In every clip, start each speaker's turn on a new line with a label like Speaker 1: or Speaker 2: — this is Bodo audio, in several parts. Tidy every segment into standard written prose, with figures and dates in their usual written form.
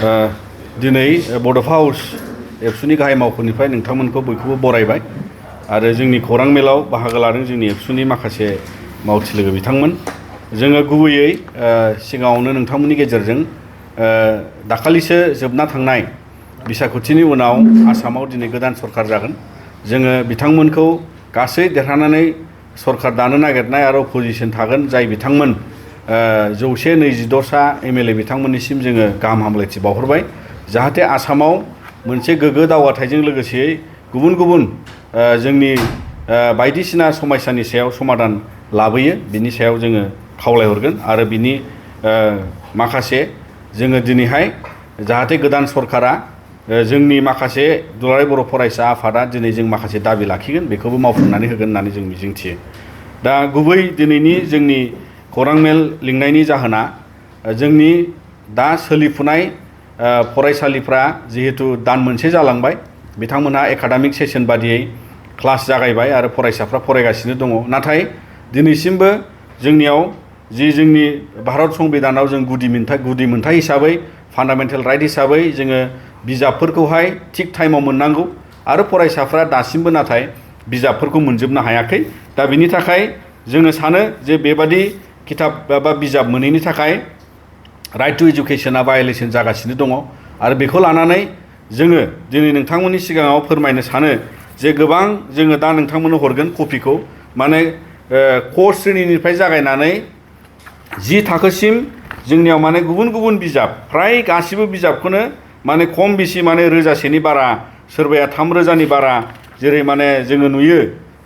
Speaker 1: दिनै बड'फा हाउस एबसुनि गाहाय मावख'निफ्राय नोंथांमोनखौ बयखौबो बरायबाय आरो जोंनि खौरां मेलाव बाहागो लादों जोंनि एबसुनि माखासे मावथि लोगो बिथांमोन। जोङो गुबैयै सिगाङावनो नोंथांमोननि गेजेरजों दाखालिसो जोबना थांनाय बिसायख'थिनि उनाव आसामाव दिनै गोदान सरखार जागोन। जोङो बिथांमोनखौ गासै देरहानानै सरखार दानो नागिरनाय आरो अपोजिसन थागोन जाय बिथांमोन 126सा एमएलए बिथांमोननिसिम जोङो गाहाम हामलायथि बावहरबाय जाहाथे आसामाव मोनसे गोग्गो दावगाथायजों लोगोसे गुबुन गुबुन जोंनि बायदिसिना समस्यानि सायाव समाधान लाबोयो बिनि सायाव जोङो खावलायहरगोन आरो बिनि माखासे जोङो दिनैहाय जाहाथे गोदान सरकारा जोंनि माखासे दुलाराय बर' फरायसा आफादा दिनै जों माखासे दाबि लाखिगोन बेखौबो मावफुंनानै होगोन होननानै जों मिजिंथियो। दा गुबै दिनैनि जोंनि खौरां मेल लिंनायनि जाहोना जोंनि दा सोलिफुनाय फरायसालिफ्रा जिहेतु दान मोनसे जालांबाय बिथांमोनहा एकाडेमिक सेसन बादियै क्लास जागायबाय आरो फरायसाफ्रा फरायगासिनो दङ। नाथाय दिनैसिमबो जोंनियाव जोंनि भारत संबिधानाव जों गुदि मोनथाय हिसाबै फान्डामेन्टेल राइट हिसाबै जोङो बिजाबफोरखौहाय थिग टाइमाव मोननांगौ आरो फरायसाफ्रा दासिमबो नाथाय बिजाबफोरखौ मोनजोबनो हायाखै। दा बिनि थाखाय जोङो सानो जे बेबादि किताब बा बिजाब मोनैनि थाखाय राइट टु एजुकेसना भायलेसन जागासिनो दङ आरो बेखौ लानानै जोङो दिनै नोंथांमोननि सिगाङाव फोरमायनो सानो जे गोबां जोङो दा नोंथांमोननो हरगोन कपिखौ माने क श्रेणीनिफ्राय जागायनानै 10 थाखोसिम जोंनियाव माने गुबुन गुबुन बिजाब फ्राय गासिबो बिजाबखौनो माने खम बेसि माने 1000सेनि बारा सोरबाया 3000नि बारा जेरै माने जोङो नुयो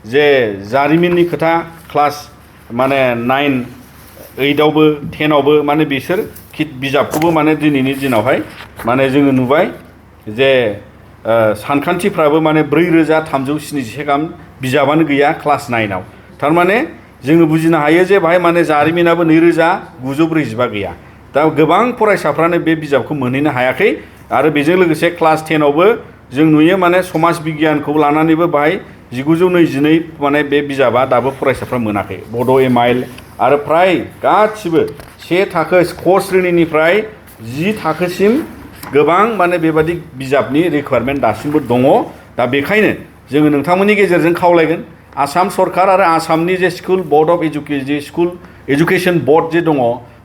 Speaker 1: जे जारिमिननि खोथा क्लास माने 9, 8आवबो 10आवबो माने बिसोर बिजाबखौबो माने दिनैनि दिनावहाय माने जोङो नुबाय जे सानखान्थिफ्राबो माने 4377 गाहाम बिजाबानो गैया क्लास 9आव। थारमाने जोङो बुजिनो हायो जे बाहाय माने जारिमिनाबो 2945 गैया। दा गोबां फरायसाफ्रानो बे बिजाबखौ मोनहैनो हायाखै आरो बेजों लोगोसे क्लास 10आवबो जों नुयो माने समाज बिगियानखौ लानानैबो बाहाय 1922 माने बे बिजाबा दाबो फरायसाफ्रा मोनाखै। बड' एमाइल आरो फ्राय गासिबो 1 थाखो क श्रेणीनिफ्राय 10 थाखोसिम गोबां माने बेबादि बिजाबनि रिक्वायरमेन्ट दासिमबो दङ। दा बेखायनो जोङो नोंथांमोननि गेजेरजों खावलायगोन आसाम सरकार आरो आसामनि जे school board of school education board जे दङ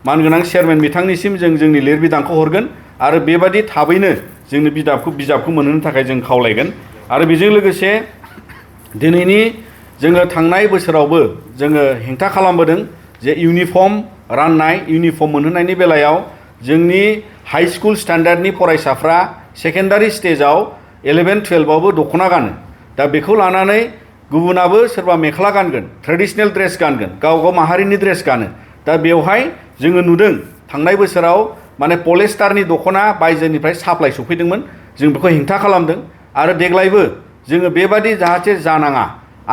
Speaker 1: मानगोनां चेयारमेन बिथांनिसिम जों जोंनि लिरबिदांखौ हरगोन आरो बेबादि थाबैनो जोंनो बिजाबखौ मोनहोनो थाखाय जों खावलायगोन। आरो बेजों लोगोसे दिनैनि जोङो थांनाय बोसोरावबो जोङो हेंथा खालामबोदों जे इउनिफर्म राननाय इउनिफर्म मोनहोनायनि बेलायाव जोंनि हाई स्कुल स्टैंडार्डनि फरायसाफ्रा सेकेन्डारि स्टेजाव 11, 12आवबो दख'ना गानो। दा बेखौ लानानै गुबुनाबो सोरबा मेख्ला गानगोन ट्रेडिशनेल ड्रेस गानगोन गाव माहारिनि ड्रेस गानो। दा बेवहाय जोङो नुदों थांनाय बोसोराव माने पलिस्टारनि दख'ना बायजोनिफ्राय साप्लाइ सफैदोंमोन जों बेखौ हेंथा खालामदों आरो देग्लायबो जोङो बेबादि जाहाथे जानाङा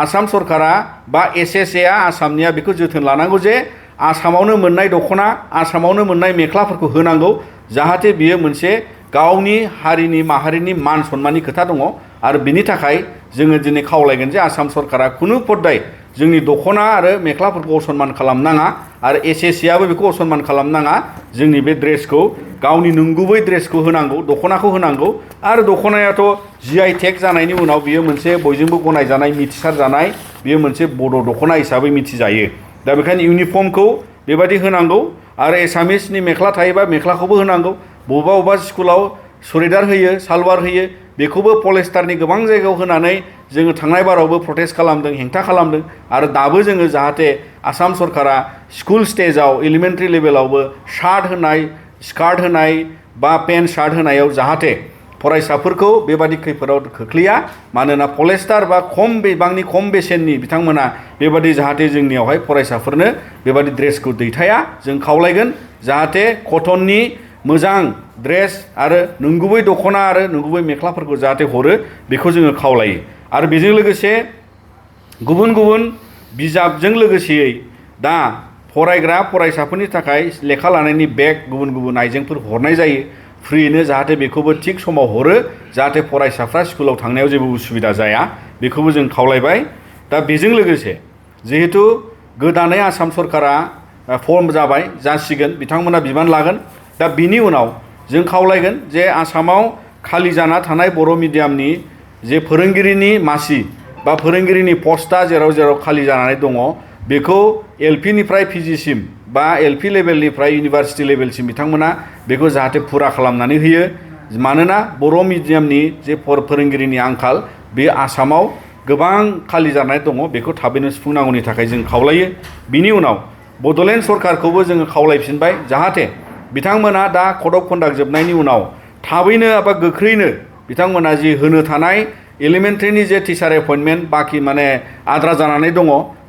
Speaker 1: आसाम सरकारा बा एसएसएआ आसामनिया बेखौ जोथोन लानांगौ जे आसामावनो मोननाय दख'ना आसामावनो मोननाय मेख्लाफोरखौ होनांगौ जाहाथे बियो मोनसे गावनि हारिनि माहारिनि मान सन्माननि खोथा दङ। आरो बिनि थाखाय जोङो दिनै खावलायगोन जे आसाम सरकारा खुनु पद्दाय जोंनि दख'ना आरो मेख्लाफोरखौ असनमान खालामनाङा आरो एसएसएआबो बेखौ असनमान खालामनाङा। जोंनि बे ड्रेसखौ गावनि नंगुबै ड्रेसखौ होनांगौ दख'नाखौ होनांगौ आरो दख'नायाथ' GI टेग जानायनि उनाव बियो मोनसे बयजोंबो गनायजानाय मिथिसारजानाय बियो मोनसे बड' दख'ना हिसाबै मिथिजायो। दा बेखायनो इउनिफर्मखौ बेबादि होनांगौ आरो एसामिसनि मेख्ला थायोबा मेख्लाखौबो होनांगौ। बबेबा स्कुलाव सुरिदार होयो सालवार होयो बेखौबो पलिस्टारनि गोबां जायगायाव होनानै जोङो थांनाय बारावबो प्रटेस्ट खालामदों हेंथा खालामदों आरो दाबो जोङो जाहाथे आसाम सरकारा स्कुल स्टेजाव एलिमेन्टारि लेभेलावबो शार्ट होनाय स्कार्ट होनाय बा पेन्ट शार्ट होनायाव जाहाथे फरायसाफोरखौ बेबादि खैफोदाव खोख्लैया मानोना पलिस्टार बा खम बेसेननि बिथांमोना बेबादि जाहाथे जोंनियावहाय फरायसाफोरनो बेबादि ड्रेसखौ दैथाया जों खावलायगोन जाहाथे कटननि मोजां ड्रेस आरो नंगुबै दख'ना आरो नंगुबै मेख्लाफोरखौ जाहाथे हरो बेखौ जोङो खावलायो। आरो बेजों लोगोसे गुबुन गुबुन बिजाबजों लोगोसेयै दा फरायग्रा फरायसाफोरनि थाखाय लेखा लानायनि बेग गुबुन गुबुन आइजेंफोर हरनाय जायो फ्रियैनो जाहाथे बेखौबो थिग समाव हरो जाहाथे फरायसाफ्रा स्कुलाव थांनायाव जेबो उसुबिदा जाया बेखौबो जों खावलायबाय। दा बेजों लोगोसे जिहेतु गोदानै आसाम सरकारा फर्म जासिगोन बिथांमोना बिबान लागोन। दा बिनि उनाव जों खावलायगोन जे आसामाव खालि जाना थानाय बर' मिडियामनि जे फोरोंगिरिनि मासि बा फोरोंगिरिनि पस्टआ जेराव जेराव खालि जानानै दङ बेखौ एलपि निफ्राय पिजिसिम बा एलपि लेभेलनिफ्राय इउनिभार्सिटि लेभेलसिम बिथांमोना बेखौ जाहाथे फुरा खालामनानै होयो मानोना बर' मिडियामनि जे फोरोंगिरिनि आंखाल बे आसामाव गोबां खालि जानाय दङ बेखौ थाबैनो सुफुंनांगौनि थाखाय जों खावलायो। बिनि उनाव बड'लेण्ड सरकारखौबो जोङो खावलायफिनबाय जाहाथे बिथांमोना दा कड अफ कन्डाक्ट जोबनायनि उनाव थाबैनो एबा गोख्रैनो बिथांमोना जि होनो थानाय एलिमेन्टारिनि जे टिचार एपइन्टमेन्ट बाखि माने आद्रा जानानै दङ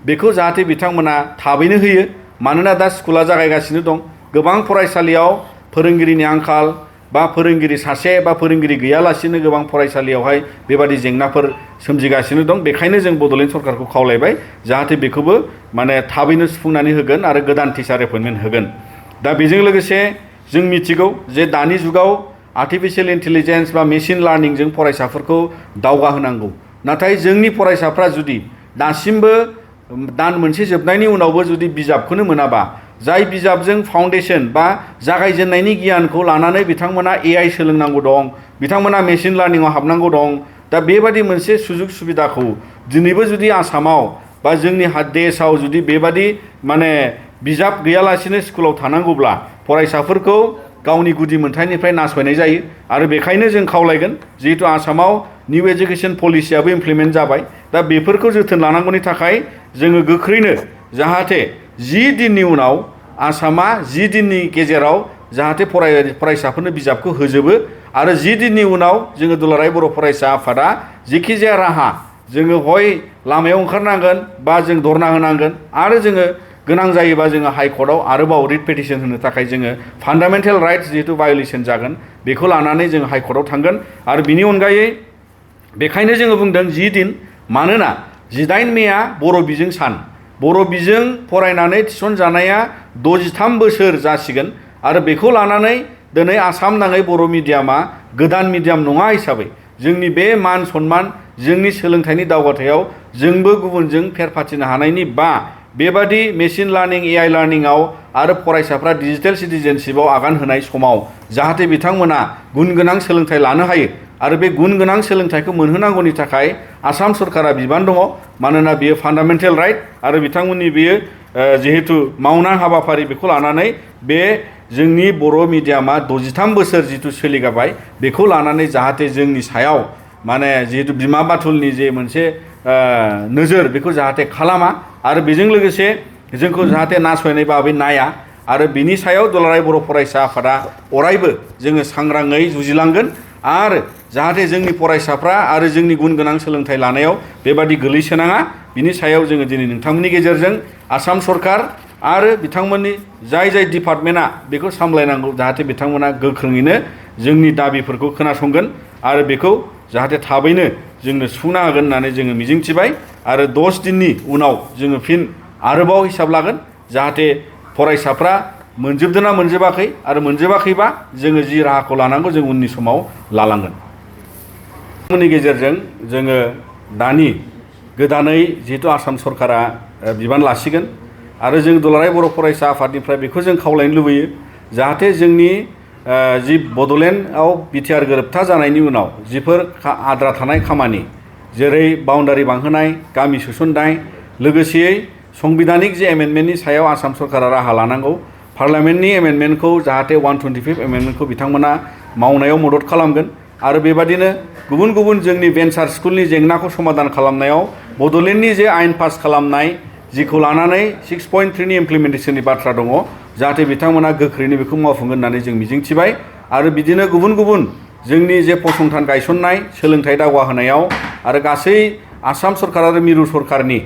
Speaker 1: बेखौ जाहाथे बिथांमोना थाबैनो होयो मानोना दा स्कुला जागायगासिनो दं गोबां फरायसालियाव फोरोंगिरिनि आंखाल बा फोरोंगिरि सासे बा फोरोंगिरि गैयालासिनो गोबां फरायसालियावहाय बेबादि जेंनाफोर सोमजिगासिनो दं बेखायनो जों बड'लेण्ड सरकारखौ खावलायबाय जाहाथे बेखौबो माने थाबैनो सुफुंनानै होगोन आरो गोदान टिचार एपइन्टमेन्ट होगोन। दा बेजों लोगोसे जों मिथिगौ जे दानि जुगाव आर्टिफिशियेल इन्टेलिजेन्स बा मेसिन लार्निंजों फरायसाफोरखौ दावगाहोनांगौ नाथाय जोंनि फरायसाफ्रा जुदि दासिमबो दान मोनसे जोबनायनि उनावबो जुदि बिजाबखौनो मोनाबा जाय बिजाबजों फाउन्डेसन बा जागायजेननायनि गियानखौ लानानै बिथांमोना एआइ सोलोंनांगौ दं बिथांमोना मेसिन लार्निंआव हाबनांगौ दं दा बेबादि मोनसे सुजुग सुबिदाखौ दिनैबो जुदि आसामाव बा जोंनि देशआव जुदि बेबादि माने बिजाब गैयालासिनो स्कुलाव थानांगौब्ला फरायसाफोरखौ गावनि गुदि मोनथायनिफ्राय नासयनाय जायो आरो बेखायनो जों खावलायगोन जिहेतु आसामाव निउ एजुकेशन पलिसियाबो इमप्लिमेन्ट जाबाय दा बेफोरखौ जोथोन लानांगौनि थाखाय जोङो गोख्रैनो जाहाथे 10 दिननि उनाव आसामा 10 दिननि गेजेराव जाहाथे फरायसाफोरनो बिजाबखौ होजोबो आरो 10 दिननि उनाव जोङो दुलाराय बर' फरायसा आफादा जेखिजाया राहा जोङो हय लामायाव ओंखारनांगोन बा जों धरना होनांगोन आरो जोङो गोनां जायोबा जोङो हाइकर्टआव आरोबाव रिट पिटिशन होनो थाखाय जोङो फान्डामेन्टेल राइट्स जिहेतु भायलेसन जागोन बेखौ लानानै जोङो हाइकर्टआव थांगोन आरो बिनि अनगायै बेखायनो जोङो बुंदों 10 दिन मानोना 18 मेआ बर' बिजों सान बर' बिजों फरायनानै थिसनजानाया 63 बोसोर जासिगोन आरो बेखौ लानानै दिनै आसाम नाङै बर' मिडियामा गोदान मिडियाम नङा हिसाबै जोंनि बे मान सन्मान जोंनि सोलोंथाइनि दावगाथायाव जोंबो गुबुनजों फेर फाथिनो हानायनि बा बेबादि मेसिन लार्निं एआइ लार्निंआव आरो फरायसाफ्रा डिजिटेल सिटिजेनशिपआव आगान होनाय समाव जाहाथे बिथांमोना गुन गोनां सोलोंथाइ लानो हायो आरो बे गुन गोनां सोलोंथाइखौ मोनहोनांगौनि थाखाय आसाम सरकारा बिबान दङ मानोना बेयो फान्डामेन्टेल राइट आरो बिथांमोननि बेयो जिहेतु मावनां हाबाफारि बेखौ लानानै बे जोंनि बर' मिडियामा 63 बोसोर जिथु सोलिगाबाय बेखौ लानानै जाहाथे जोंनि सायाव माने जिहेतु बिमा बाथुलनि जे मोनसे नोजोर बेखौ जाहाथे खालामा आरो बेजों लोगोसे जोंखौ जाहाथे नासयनाय बाबै नाया आरो बिनि सायाव दुलाराय बर' फरायसा आफादा अरायबो जोङो सांग्राङै जुजिलांगोन आरो जाहाथे जोंनि फरायसाफ्रा आरो जोंनि गुन गोनां सोलोंथाइ लानायाव बेबादि गोलैसोनाङा बिनि सायाव जोङो दिनै नोंथांमोननि गेजेरजों आसाम सरकार आरो बिथांमोननि जाय डिपार्टमेन्टआ बेखौ सामलायनांगौ जाहाथे बिथांमोना गोख्रोङैनो जोंनि दाबिफोरखौ खोनासंगोन आरो बेखौ जाहाथे थाबैनो जोंनो सुफुंना होगोन होननानै जोङो मिजिंथिबाय आरो 10 दिननि उनाव जोङो फिन आरोबाव हिसाब लागोन जाहाथे फरायसाफ्रा मोनजोबदोंना मोनजोबाखै आरो मोनजोबाखैबा जोङो जि राहाखौ लानांगौ जों उननि समाव लालांगोन। नि गेजेरजों जोङो दानि गोदानै जिहेतु आसाम सरकारा बिबान लासिगोन आरो जों दुलाराय बर' फरायसा आफादनिफ्राय बेखौ जों खावलायनो लुबैयो जाहाथे जोंनि जि बड'लेण्डआव बिटिआर गोरोबथा जानायनि उनाव जिफोर आद्रा थानाय खामानि जेरै बाउन्डारि बांहोनाय गामि सोसननाय लोगोसेयै संबिधानिक जे एमेन्डमेन्टनि सायाव आसाम सरकारा राहा लानांगौ पार्लामेन्टनि एमेन्डमेन्टखौ जाहाथे 125 एमेन्डमेन्टखौ बिथांमोना मावनायाव मदद खालामगोन आरो बेबादिनो गुबुन गुबुन जोंनि भेन्सार स्कुलनि जेंनाखौ समाधान खालामनायाव बड'लेण्डनि जे आयेन पास खालामनाय जिखौ लानानै 6.3 नि इमप्लिमेन्टेसननि बाथ्रा दङ जाहाथे बिथांमोना गोख्रैनो बेखौ मावफुंगोन होननानै जों मिजिंथिबाय आरो बिदिनो गुबुन गुबुन जोंनि जे फसंथान गायसननाय सोलोंथाइ दावगाहोनायाव आरो गासै आसाम सरकार आरो मिरु सरकारनि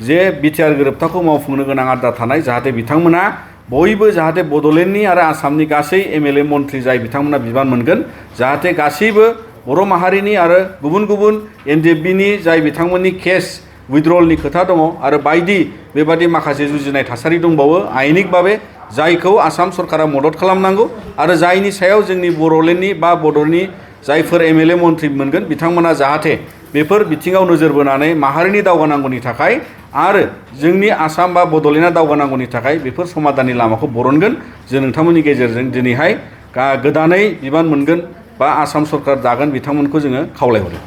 Speaker 1: जे बिटिआर गोरोबथाखौ मावफुंनो गोनां आद्रा थानाय जाहाथे बिथांमोना बयबो जाहाथे बड'लेण्डनि आरो आसामनि गासै एमएलए मन्थ्रि जाय बिथांमोना बिबान मोनगोन जाहाथे गासैबो बर' माहारिनि आरो गुबुन गुबुन एनडिएफबिनि जाय बिथांमोननि केस उइथड्रलनि खोथा दङ आरो बायदि बेबादि माखासे जुजिनाय थासारि दंबावो आयेनिक भाबै जायखौ आसाम सरकारा मदद खालामनांगौ आरो जायनि सायाव जोंनि बड'लेण्डनि बा बड'नि जायफोर एमएलए मन्थ्रि मोनगोन बिथांमोना जाहाथे बेफोर बिथिङाव नोजोर बोनानै माहारिनि दावगानांगौनि थाखाय आरो जोंनि आसाम बा बड'लेण्डआ दावगानांगौनि थाखाय बेफोर समाधाननि लामाखौ बरनगोन जों नोंथांमोननि गेजेरजों दिनैहाय गोदानै बिबान मोनगोन बा आसाम सरकार दागोन बिथांमोनखौ जोङो खावलायहरो।